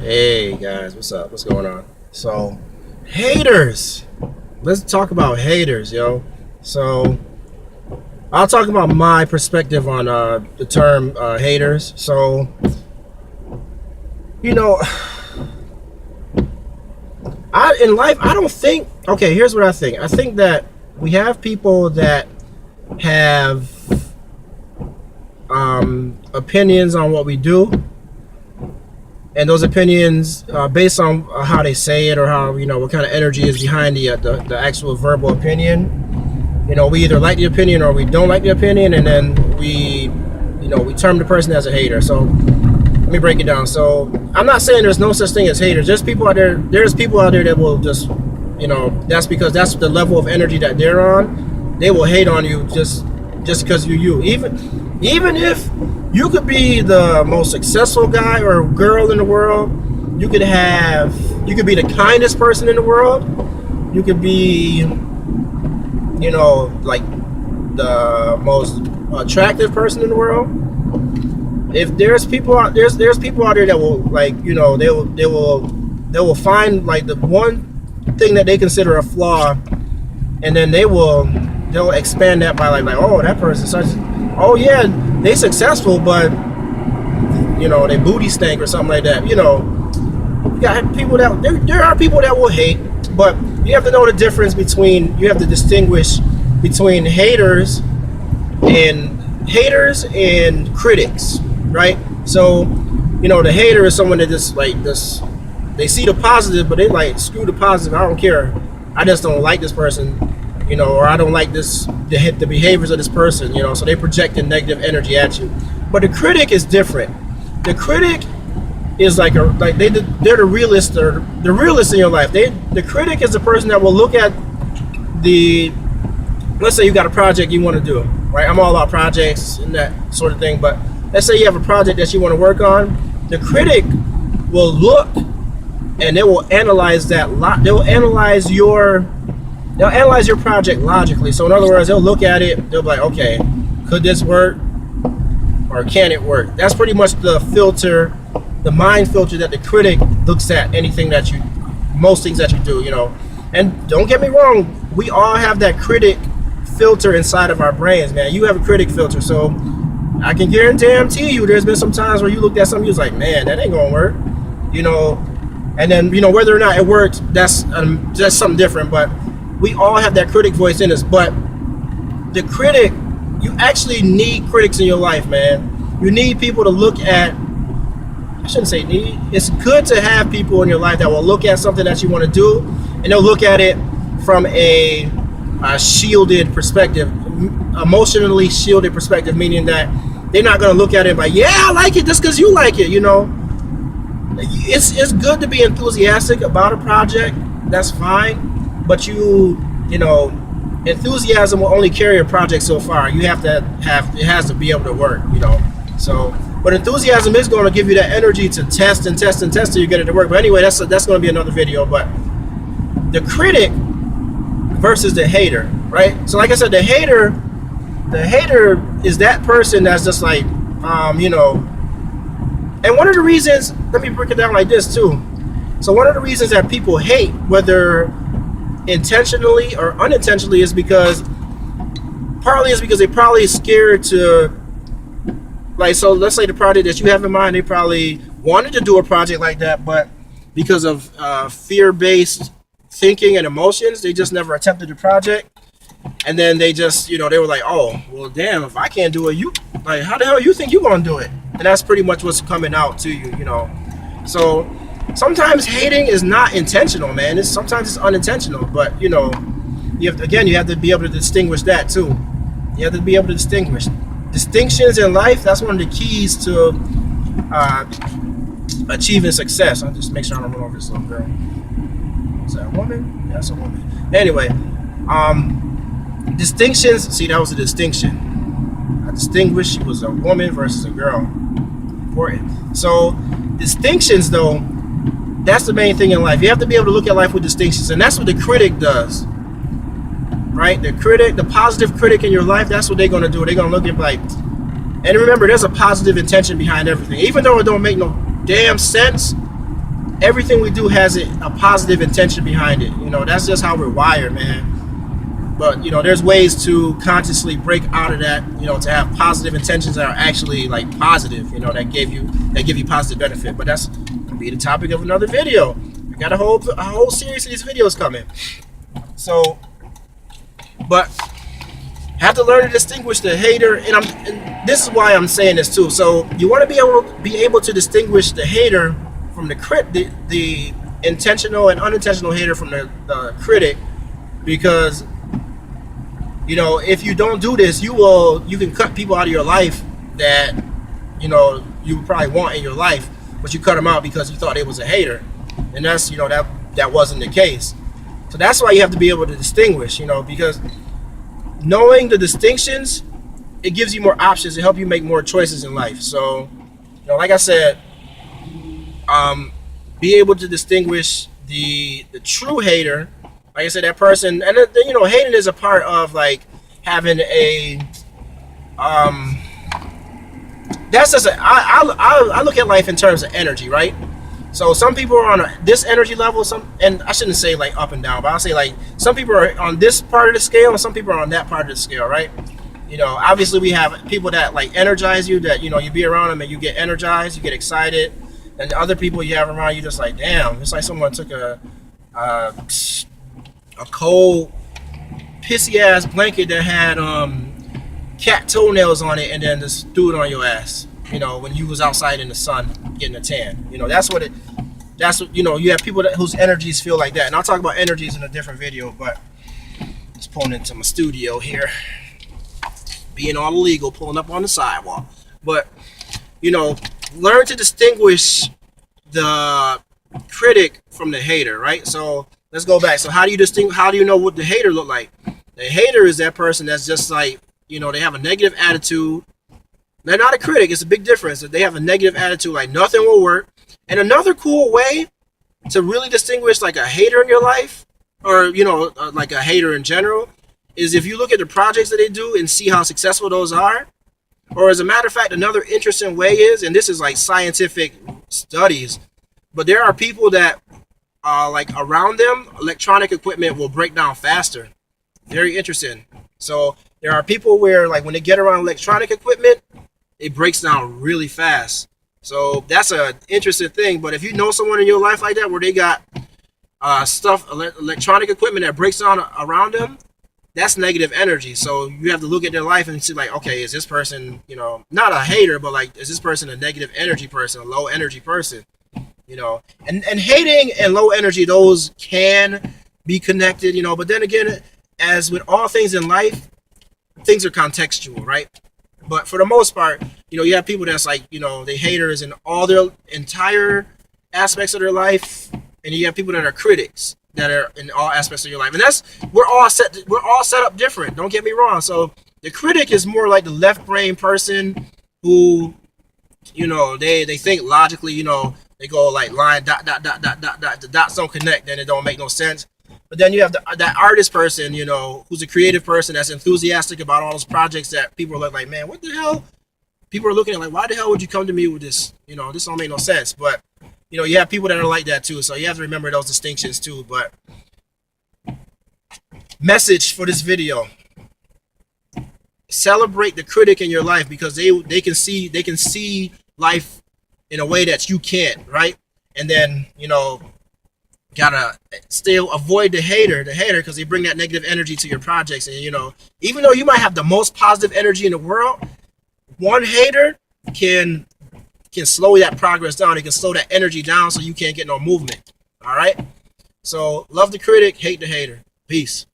Hey guys, what's up? What's going on? So, haters. Let's talk about haters, yo. So, I'll talk about my perspective on the term haters. So, you know, in life, I don't think. Okay, here's what I think. I think that we have people that have opinions on what we do, and those opinions based on how they say it, or how, what kind of energy is behind the actual verbal opinion. We either like the opinion or we don't like the opinion, and then we term the person as a hater. So let me break it down. So I'm not saying there's no such thing as haters. There's people out there that will just, that's because that's the level of energy that they're on. They will hate on you just because you're you. Even if you could be the most successful guy or girl in the world, you could be the kindest person in the world, you could be, like the most attractive person in the world. If there's people out there's people out there that will, like, they will find like the one thing that they consider a flaw, and then they'll expand that by like, oh, that person such, oh yeah, they successful, but they booty stank or something like that. You got people that there are people that will hate, but you have to know the difference between, you have to distinguish between haters and critics, right? So, the hater is someone that just like this, they see the positive, but they like, screw the positive, I don't care, I just don't like this person, or I don't like the behaviors of this person, so they project a negative energy at you. But the critic is different. The critic is like they're the realist, or the realist in your life. The critic is the person that will look at let's say you got a project you want to do, right? I'm all about projects and that sort of thing, but let's say you have a project that you want to work on. The critic will look and they will analyze they'll analyze your project logically. So in other words, they'll look at it, they'll be like, okay, could this work or can it work? That's pretty much the filter, the mind filter that the critic looks at most things that you do, And don't get me wrong, we all have that critic filter inside of our brains, man. You have a critic filter, so I can guarantee you there's been some times where you looked at something, you was like, man, that ain't gonna work, and then, whether or not it worked, that's something different. But we all have that critic voice in us. But the critic, you actually need critics in your life, man. You need people to look at, I shouldn't say need, it's good to have people in your life that will look at something that you want to do, and they'll look at it from a shielded perspective, emotionally shielded perspective, meaning that they're not going to look at it like, yeah, I like it just because you like it, It's good to be enthusiastic about a project, that's fine, but enthusiasm will only carry a project so far. You have to it has to be able to work, So, but enthusiasm is going to give you that energy to test and test and test till you get it to work. But anyway, that's going to be another video. But the critic versus the hater, right? So like I said, the hater is that person that's just like, and one of the reasons, let me break it down like this too. So one of the reasons that people hate, whether intentionally or unintentionally, is because they probably scared to, like, so let's say the project that you have in mind, they probably wanted to do a project like that, but because of fear-based thinking and emotions, they just never attempted the project. And then they just, they were like, oh, well, damn, if I can't do it, how the hell you think you're going to do it? And that's pretty much what's coming out to you, So sometimes hating is not intentional, man. Sometimes it's unintentional, but, you have to be able to distinguish that too. You have to be able to distinguish. Distinctions in life, that's one of the keys to achieving success. I'll just make sure I don't run over this little girl. Is that a woman? Yeah, that's a woman. Anyway, distinctions. See, that was a distinction. I distinguished, she was a woman versus a girl. Important. So distinctions, though, that's the main thing in life. You have to be able to look at life with distinctions, and that's what the critic does, right? The critic, the positive critic in your life, that's what they're going to do. They're going to look at like, and remember, there's a positive intention behind everything, even though it don't make no damn sense. everything we do has a positive intention behind it. You know, that's just how we're wired, man. But you know, there's ways to consciously break out of that. You know, to have positive intentions that are actually like positive. You know, that give you positive benefit. But that's gonna be the topic of another video. I got a whole series of these videos coming. So, but have to learn to distinguish the hater, and this is why I'm saying this too. So you want to be able to distinguish the hater from the intentional and unintentional hater from the critic, because you know, if you don't do this, you can cut people out of your life that you know you probably want in your life, but you cut them out because you thought it was a hater, and that's, you know, that wasn't the case. So that's why you have to be able to distinguish, you know, because knowing the distinctions, it gives you more options to help you make more choices in life. So, you know, like I said, be able to distinguish the true hater. Like I said, that person, and you know, hating is a part of like having a that's just I look at life in terms of energy, right? So some people are on this energy level, and I shouldn't say like up and down, but I'll say like some people are on this part of the scale and some people are on that part of the scale, right? You know, obviously we have people that like energize you, that, you know, you be around them and you get energized, you get excited, and the other people you have around you just like, damn, it's like someone took a cold, pissy ass blanket that had cat toenails on it and then just threw it on your ass. You know, when you was outside in the sun getting a tan. You know, that's what, you know, you have people whose energies feel like that. And I'll talk about energies in a different video, but just pulling into my studio here, being all illegal, pulling up on the sidewalk. But, you know, learn to distinguish the critic from the hater, right? So let's go back. So how do you know what the hater look like? The hater is that person that's just like, you know, they have a negative attitude. They're not a critic. It's a big difference. They have a negative attitude, like nothing will work. And another cool way to really distinguish like a hater in your life, or, you know, like a hater in general, is if you look at the projects that they do and see how successful those are. Or as a matter of fact, another interesting way is, and this is like scientific studies, but there are people that like around them, electronic equipment will break down faster. Very interesting. So there are people where like when they get around electronic equipment, it breaks down really fast. So that's an interesting thing. But if you know someone in your life like that, where they got electronic equipment that breaks down around them, that's negative energy. So you have to look at their life and see like, okay, is this person, you know, not a hater, but like, is this person a negative energy person, a low energy person? You know, and hating and low energy, those can be connected, you know, but then again, as with all things in life, things are contextual, right? But for the most part, you know, you have people that's like, you know, they haters in all their entire aspects of their life, and you have people that are critics that are in all aspects of your life. And that's, we're all set up different. Don't get me wrong. So the critic is more like the left brain person who, you know, they think logically, you know, they go like line dot dot dot dot dot dot. The dots don't connect, then it don't make no sense. But then you have that artist person, you know, who's a creative person that's enthusiastic about all those projects that people are like, man, what the hell? People are looking at like, why the hell would you come to me with this? You know, this don't make no sense. But, you know, you have people that are like that too. So you have to remember those distinctions too. But message for this video: celebrate the critic in your life, because they can see life in a way that you can't, right? And then, you know, gotta still avoid the hater because they bring that negative energy to your projects. And, you know, even though you might have the most positive energy in the world, one hater can slow that progress down. It can slow that energy down so you can't get no movement. All right. So love the critic, hate the hater. Peace.